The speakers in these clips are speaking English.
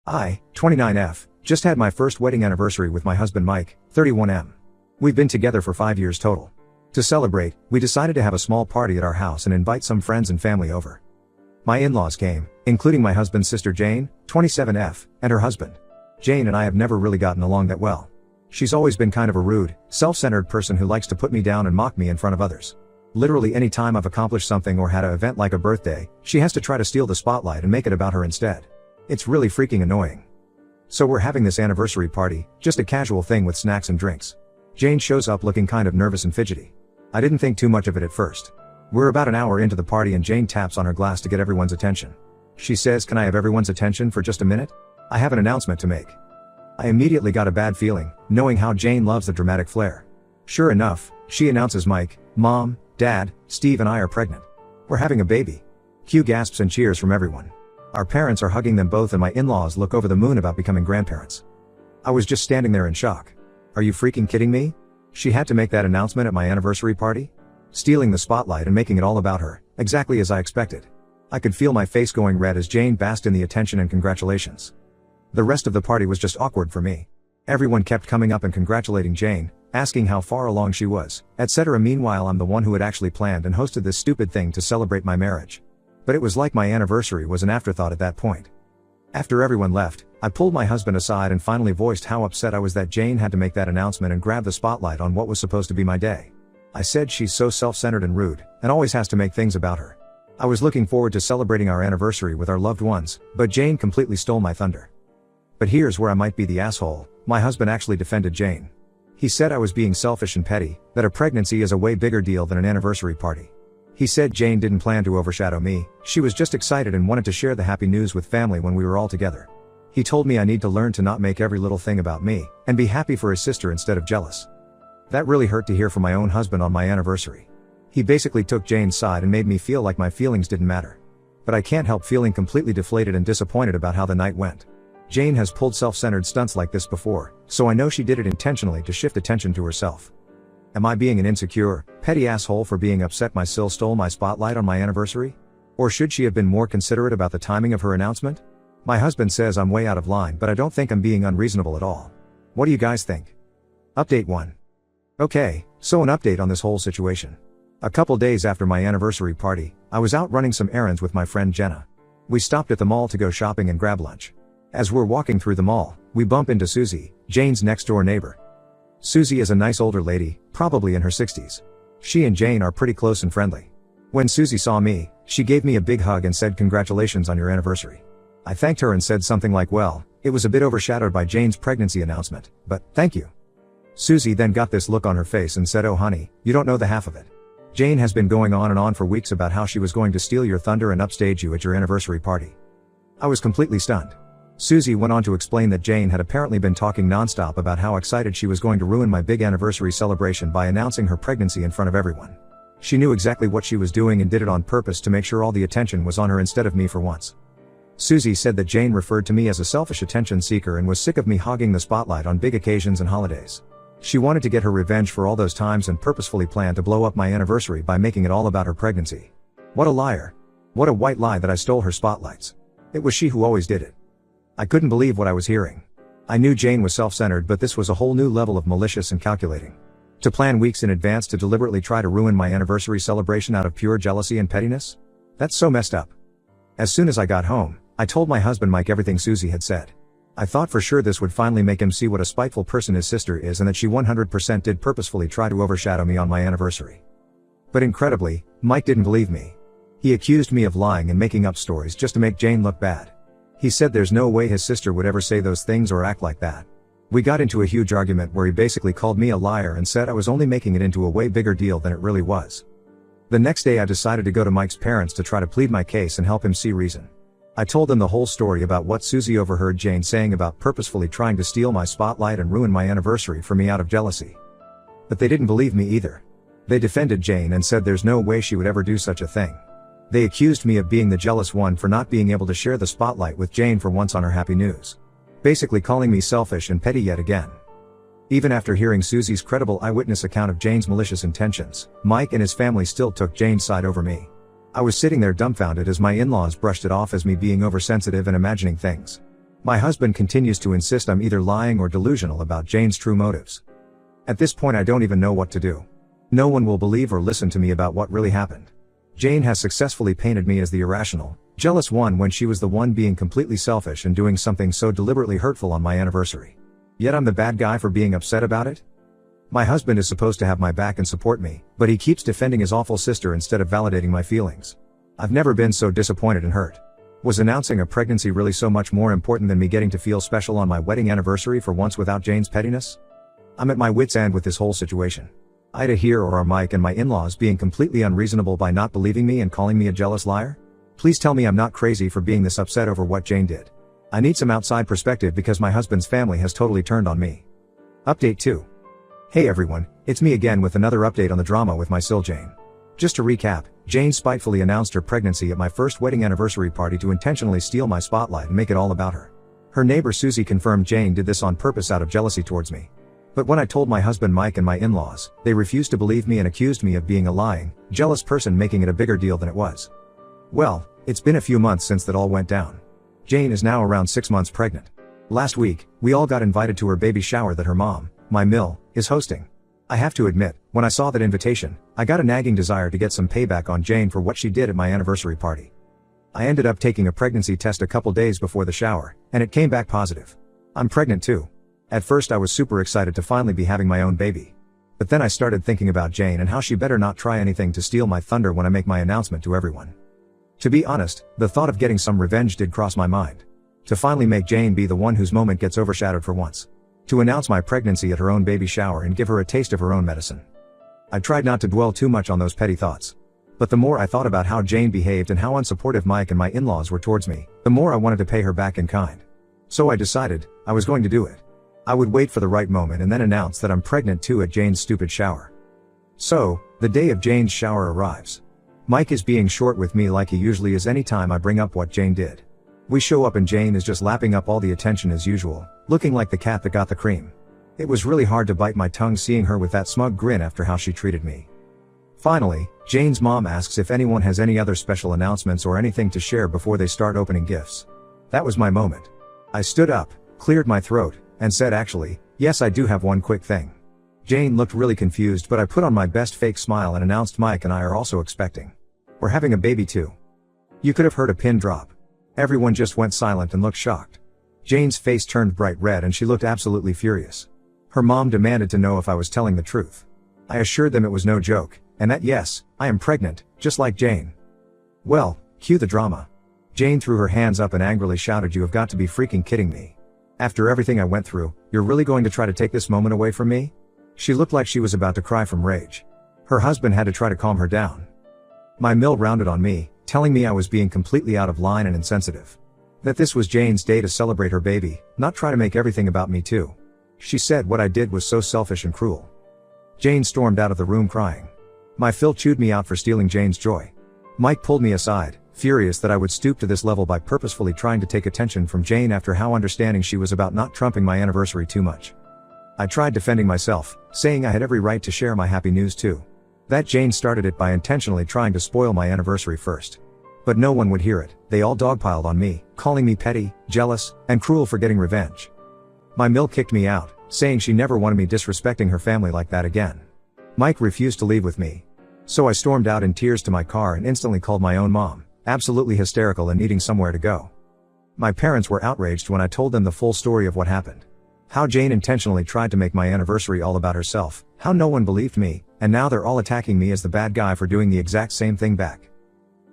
I, 29F, just had my first wedding anniversary with my husband Mike, 31M. We've been together for 5 years total. To celebrate, we decided to have a small party at our house and invite some friends and family over. My in-laws came, including my husband's sister Jane, 27F, and her husband. Jane and I have never really gotten along that well. She's always been kind of a rude, self-centered person who likes to put me down and mock me in front of others. Literally any time I've accomplished something or had an event like a birthday, she has to try to steal the spotlight and make it about her instead. It's really freaking annoying. So we're having this anniversary party, just a casual thing with snacks and drinks. Jane shows up looking kind of nervous and fidgety. I didn't think too much of it at first. We're about an hour into the party and Jane taps on her glass to get everyone's attention. She says, "Can I have everyone's attention for just a minute? I have an announcement to make." I immediately got a bad feeling, knowing how Jane loves the dramatic flair. Sure enough, she announces Mike, Mom, Dad, Steve and I are pregnant. We're having a baby. Cue gasps and cheers from everyone. Our parents are hugging them both and my in-laws look over the moon about becoming grandparents. I was just standing there in shock. Are you freaking kidding me? She had to make that announcement at my anniversary party? Stealing the spotlight and making it all about her, exactly as I expected. I could feel my face going red as Jane basked in the attention and congratulations. The rest of the party was just awkward for me. Everyone kept coming up and congratulating Jane, asking how far along she was, etc. Meanwhile, I'm the one who had actually planned and hosted this stupid thing to celebrate my marriage. But it was like my anniversary was an afterthought at that point. After everyone left, I pulled my husband aside and finally voiced how upset I was that Jane had to make that announcement and grab the spotlight on what was supposed to be my day. I said she's so self-centered and rude, and always has to make things about her. I was looking forward to celebrating our anniversary with our loved ones, but Jane completely stole my thunder. But here's where I might be the asshole. My husband actually defended Jane. He said I was being selfish and petty, that a pregnancy is a way bigger deal than an anniversary party. He said Jane didn't plan to overshadow me, she was just excited and wanted to share the happy news with family when we were all together. He told me I need to learn to not make every little thing about me, and be happy for his sister instead of jealous. That really hurt to hear from my own husband on my anniversary. He basically took Jane's side and made me feel like my feelings didn't matter. But I can't help feeling completely deflated and disappointed about how the night went. Jane has pulled self-centered stunts like this before, so I know she did it intentionally to shift attention to herself. Am I being an insecure, petty asshole for being upset my sil stole my spotlight on my anniversary? Or should she have been more considerate about the timing of her announcement? My husband says I'm way out of line, but I don't think I'm being unreasonable at all. What do you guys think? Update 1. Okay, so an update on this whole situation. A couple days after my anniversary party, I was out running some errands with my friend Jenna. We stopped at the mall to go shopping and grab lunch. As we're walking through the mall, we bump into Susie, Jane's next door neighbor. Susie is a nice older lady, probably in her 60s. She and Jane are pretty close and friendly. When Susie saw me, she gave me a big hug and said congratulations on your anniversary. I thanked her and said something like, well, it was a bit overshadowed by Jane's pregnancy announcement, but thank you. Susie then got this look on her face and said, oh honey, you don't know the half of it. Jane has been going on and on for weeks about how she was going to steal your thunder and upstage you at your anniversary party. I was completely stunned. Susie went on to explain that Jane had apparently been talking nonstop about how excited she was going to ruin my big anniversary celebration by announcing her pregnancy in front of everyone. She knew exactly what she was doing and did it on purpose to make sure all the attention was on her instead of me for once. Susie said that Jane referred to me as a selfish attention seeker and was sick of me hogging the spotlight on big occasions and holidays. She wanted to get her revenge for all those times and purposefully planned to blow up my anniversary by making it all about her pregnancy. What a liar. What a white lie that I stole her spotlights. It was she who always did it. I couldn't believe what I was hearing. I knew Jane was self-centered, but this was a whole new level of malicious and calculating. To plan weeks in advance to deliberately try to ruin my anniversary celebration out of pure jealousy and pettiness? That's so messed up. As soon as I got home, I told my husband Mike everything Susie had said. I thought for sure this would finally make him see what a spiteful person his sister is and that she 100% did purposefully try to overshadow me on my anniversary. But incredibly, Mike didn't believe me. He accused me of lying and making up stories just to make Jane look bad. He said there's no way his sister would ever say those things or act like that. We got into a huge argument where he basically called me a liar and said I was only making it into a way bigger deal than it really was. The next day I decided to go to Mike's parents to try to plead my case and help him see reason. I told them the whole story about what Susie overheard Jane saying about purposefully trying to steal my spotlight and ruin my anniversary for me out of jealousy. But they didn't believe me either. They defended Jane and said there's no way she would ever do such a thing. They accused me of being the jealous one for not being able to share the spotlight with Jane for once on her happy news. Basically calling me selfish and petty yet again. Even after hearing Susie's credible eyewitness account of Jane's malicious intentions, Mike and his family still took Jane's side over me. I was sitting there dumbfounded as my in-laws brushed it off as me being oversensitive and imagining things. My husband continues to insist I'm either lying or delusional about Jane's true motives. At this point I don't even know what to do. No one will believe or listen to me about what really happened. Jane has successfully painted me as the irrational, jealous one when she was the one being completely selfish and doing something so deliberately hurtful on my anniversary. Yet I'm the bad guy for being upset about it? My husband is supposed to have my back and support me, but he keeps defending his awful sister instead of validating my feelings. I've never been so disappointed and hurt. Was announcing a pregnancy really so much more important than me getting to feel special on my wedding anniversary for once without Jane's pettiness? I'm at my wit's end with this whole situation. Ida here, or are Mike and my in-laws being completely unreasonable by not believing me and calling me a jealous liar? Please tell me I'm not crazy for being this upset over what Jane did. I need some outside perspective because my husband's family has totally turned on me. Update 2. Hey everyone, it's me again with another update on the drama with my sil Jane. Just to recap, Jane spitefully announced her pregnancy at my first wedding anniversary party to intentionally steal my spotlight and make it all about her. Her neighbor Susie confirmed Jane did this on purpose out of jealousy towards me. But when I told my husband Mike and my in-laws, they refused to believe me and accused me of being a lying, jealous person, making it a bigger deal than it was. Well, it's been a few months since that all went down. Jane is now around 6 months pregnant. Last week, we all got invited to her baby shower that her mom, my Mill, is hosting. I have to admit, when I saw that invitation, I got a nagging desire to get some payback on Jane for what she did at my anniversary party. I ended up taking a pregnancy test a couple days before the shower, and it came back positive. I'm pregnant too. At first I was super excited to finally be having my own baby. But then I started thinking about Jane and how she better not try anything to steal my thunder when I make my announcement to everyone. To be honest, the thought of getting some revenge did cross my mind. To finally make Jane be the one whose moment gets overshadowed for once. To announce my pregnancy at her own baby shower and give her a taste of her own medicine. I tried not to dwell too much on those petty thoughts. But the more I thought about how Jane behaved and how unsupportive Mike and my in-laws were towards me, the more I wanted to pay her back in kind. So I decided, I was going to do it. I would wait for the right moment and then announce that I'm pregnant too at Jane's stupid shower. So, the day of Jane's shower arrives. Mike is being short with me like he usually is anytime I bring up what Jane did. We show up and Jane is just lapping up all the attention as usual, looking like the cat that got the cream. It was really hard to bite my tongue seeing her with that smug grin after how she treated me. Finally, Jane's mom asks if anyone has any other special announcements or anything to share before they start opening gifts. That was my moment. I stood up, cleared my throat, and said actually, yes I do have one quick thing. Jane looked really confused but I put on my best fake smile and announced Mike and I are also expecting. We're having a baby too. You could have heard a pin drop. Everyone just went silent and looked shocked. Jane's face turned bright red and she looked absolutely furious. Her mom demanded to know if I was telling the truth. I assured them it was no joke, and that yes, I am pregnant, just like Jane. Well, cue the drama. Jane threw her hands up and angrily shouted, "You have got to be freaking kidding me. After everything I went through, you're really going to try to take this moment away from me?" She looked like she was about to cry from rage. Her husband had to try to calm her down. My Mill rounded on me, telling me I was being completely out of line and insensitive. That this was Jane's day to celebrate her baby, not try to make everything about me too. She said what I did was so selfish and cruel. Jane stormed out of the room crying. My Phil chewed me out for stealing Jane's joy. Mike pulled me aside, furious that I would stoop to this level by purposefully trying to take attention from Jane after how understanding she was about not trumping my anniversary too much. I tried defending myself, saying I had every right to share my happy news too. That Jane started it by intentionally trying to spoil my anniversary first. But no one would hear it. They all dogpiled on me, calling me petty, jealous, and cruel for getting revenge. My Mill kicked me out, saying she never wanted me disrespecting her family like that again. Mike refused to leave with me. So I stormed out in tears to my car and instantly called my own mom, absolutely hysterical and needing somewhere to go. My parents were outraged when I told them the full story of what happened. How Jane intentionally tried to make my anniversary all about herself, how no one believed me, and now they're all attacking me as the bad guy for doing the exact same thing back.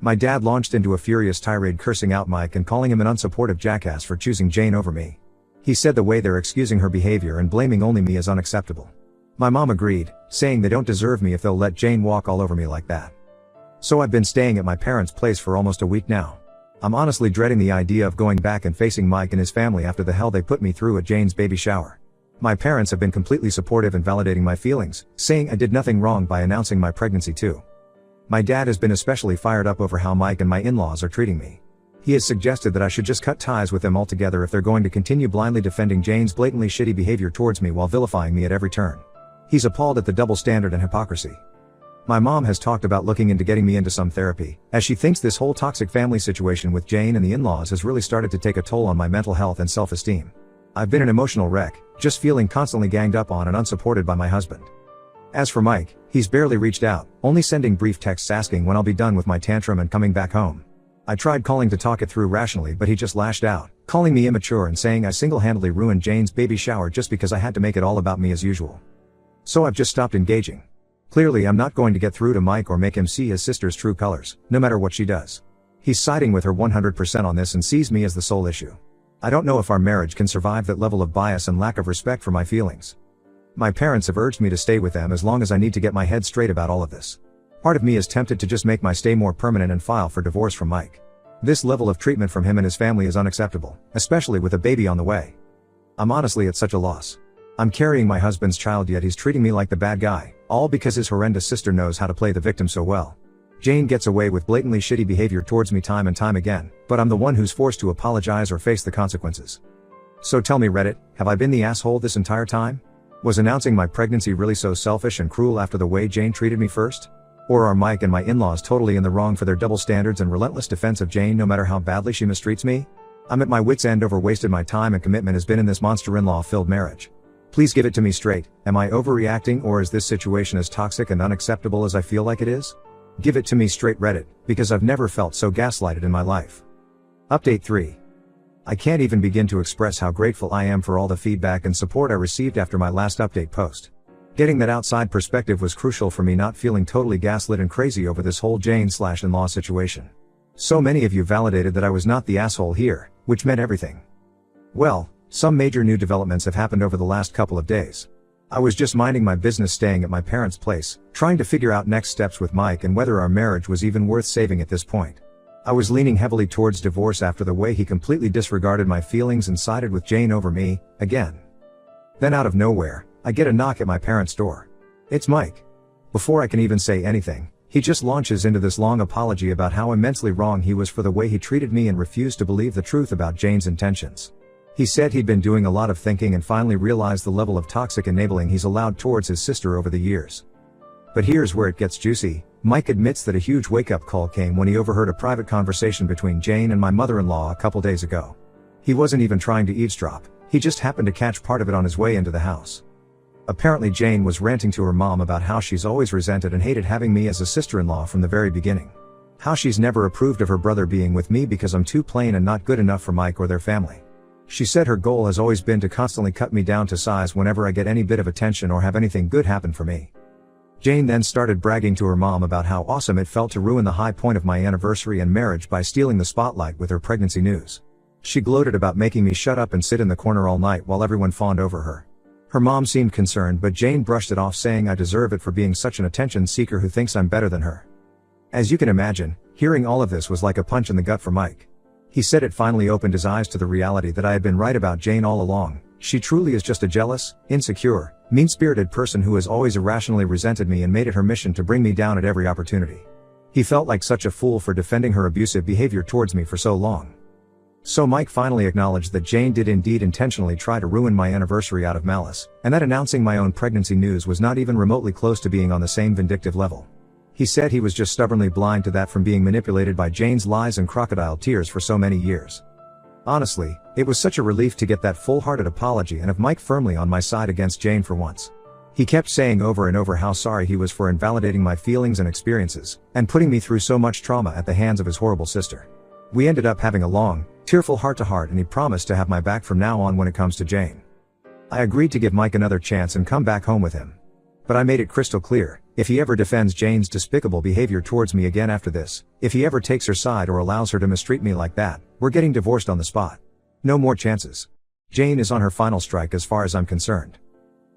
My dad launched into a furious tirade cursing out Mike and calling him an unsupportive jackass for choosing Jane over me. He said the way they're excusing her behavior and blaming only me is unacceptable. My mom agreed, saying they don't deserve me if they'll let Jane walk all over me like that. So I've been staying at my parents' place for almost a week now. I'm honestly dreading the idea of going back and facing Mike and his family after the hell they put me through at Jane's baby shower. My parents have been completely supportive and validating my feelings, saying I did nothing wrong by announcing my pregnancy too. My dad has been especially fired up over how Mike and my in-laws are treating me. He has suggested that I should just cut ties with them altogether if they're going to continue blindly defending Jane's blatantly shitty behavior towards me while vilifying me at every turn. He's appalled at the double standard and hypocrisy. My mom has talked about looking into getting me into some therapy, as she thinks this whole toxic family situation with Jane and the in-laws has really started to take a toll on my mental health and self-esteem. I've been an emotional wreck, just feeling constantly ganged up on and unsupported by my husband. As for Mike, he's barely reached out, only sending brief texts asking when I'll be done with my tantrum and coming back home. I tried calling to talk it through rationally, but he just lashed out, calling me immature and saying I single-handedly ruined Jane's baby shower just because I had to make it all about me as usual. So I've just stopped engaging. Clearly I'm not going to get through to Mike or make him see his sister's true colors, no matter what she does. He's siding with her 100% on this and sees me as the sole issue. I don't know if our marriage can survive that level of bias and lack of respect for my feelings. My parents have urged me to stay with them as long as I need to get my head straight about all of this. Part of me is tempted to just make my stay more permanent and file for divorce from Mike. This level of treatment from him and his family is unacceptable, especially with a baby on the way. I'm honestly at such a loss. I'm carrying my husband's child, yet he's treating me like the bad guy, all because his horrendous sister knows how to play the victim so well. Jane gets away with blatantly shitty behavior towards me time and time again, but I'm the one who's forced to apologize or face the consequences. So tell me, Reddit, have I been the asshole this entire time? Was announcing my pregnancy really so selfish and cruel after the way Jane treated me first? Or are Mike and my in-laws totally in the wrong for their double standards and relentless defense of Jane no matter how badly she mistreats me? I'm at my wit's end over wasted my time and commitment has been in this monster in-law filled marriage. Please give it to me straight, am I overreacting or is this situation as toxic and unacceptable as I feel like it is? Give it to me straight, Reddit, because I've never felt so gaslighted in my life. Update 3. I can't even begin to express how grateful I am for all the feedback and support I received after my last update post. Getting that outside perspective was crucial for me not feeling totally gaslit and crazy over this whole Jane/in-law situation. So many of you validated that I was not the asshole here, which meant everything. Well, some major new developments have happened over the last couple of days. I was just minding my business staying at my parents' place, trying to figure out next steps with Mike and whether our marriage was even worth saving at this point. I was leaning heavily towards divorce after the way he completely disregarded my feelings and sided with Jane over me, again. Then out of nowhere, I get a knock at my parents' door. It's Mike. Before I can even say anything, he just launches into this long apology about how immensely wrong he was for the way he treated me and refused to believe the truth about Jane's intentions. He said he'd been doing a lot of thinking and finally realized the level of toxic enabling he's allowed towards his sister over the years. But here's where it gets juicy. Mike admits that a huge wake-up call came when he overheard a private conversation between Jane and my mother-in-law a couple days ago. He wasn't even trying to eavesdrop, he just happened to catch part of it on his way into the house. Apparently Jane was ranting to her mom about how she's always resented and hated having me as a sister-in-law from the very beginning. How she's never approved of her brother being with me because I'm too plain and not good enough for Mike or their family. She said her goal has always been to constantly cut me down to size whenever I get any bit of attention or have anything good happen for me. Jane then started bragging to her mom about how awesome it felt to ruin the high point of my anniversary and marriage by stealing the spotlight with her pregnancy news. She gloated about making me shut up and sit in the corner all night while everyone fawned over her. Her mom seemed concerned, but Jane brushed it off, saying I deserve it for being such an attention seeker who thinks I'm better than her. As you can imagine, hearing all of this was like a punch in the gut for Mike. He said it finally opened his eyes to the reality that I had been right about Jane all along. She truly is just a jealous, insecure, mean-spirited person who has always irrationally resented me and made it her mission to bring me down at every opportunity. He felt like such a fool for defending her abusive behavior towards me for so long. So Mike finally acknowledged that Jane did indeed intentionally try to ruin my anniversary out of malice, and that announcing my own pregnancy news was not even remotely close to being on the same vindictive level. He said he was just stubbornly blind to that from being manipulated by Jane's lies and crocodile tears for so many years. Honestly, it was such a relief to get that full-hearted apology and have Mike firmly on my side against Jane for once. He kept saying over and over how sorry he was for invalidating my feelings and experiences, and putting me through so much trauma at the hands of his horrible sister. We ended up having a long, tearful heart-to-heart, and he promised to have my back from now on when it comes to Jane. I agreed to give Mike another chance and come back home with him. But I made it crystal clear, if he ever defends Jane's despicable behavior towards me again after this, if he ever takes her side or allows her to mistreat me like that, we're getting divorced on the spot. No more chances. Jane is on her final strike as far as I'm concerned.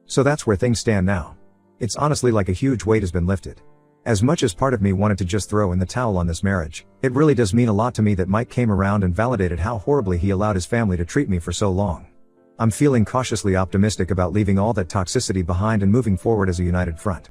So that's where things stand now. It's honestly like a huge weight has been lifted. As much as part of me wanted to just throw in the towel on this marriage, it really does mean a lot to me that Mike came around and validated how horribly he allowed his family to treat me for so long. I'm feeling cautiously optimistic about leaving all that toxicity behind and moving forward as a united front.